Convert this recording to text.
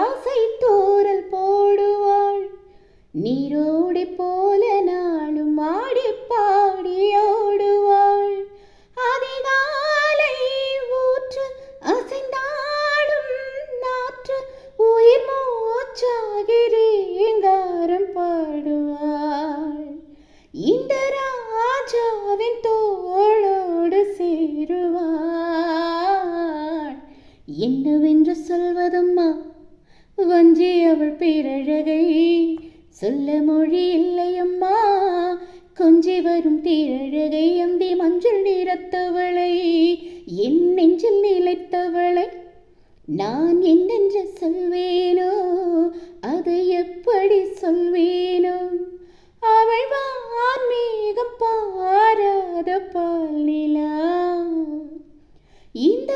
ஆசை தூரல் போடுவாள். நீரோடி போல நாளும் ஆடி பாடி ஓடுவாள். அதிகாலை ஊற்று அசைந்தாடும் நாற்று உயிர் மூச்சாகி ரீங்காரம் பாடுவாள். இந்த ராஜாவின் தோளோடு சேருவாள். என்னவென்று சொல்வதம்மா வஞ்சி அவள் பேரழகை, சொல்ல மொழி இல்லையம்மா கொஞ்சி வரும் தீரழகை. அந்தி மஞ்சள் நிறத்தவளை, என் நெஞ்சில் நிலைத்தவளை, நான் என்னென்று சொல்வேனோ அதை எப்படி சொல்வேனோ. அவள் வான்மேகம் பாராத பால் நிலா, இந்த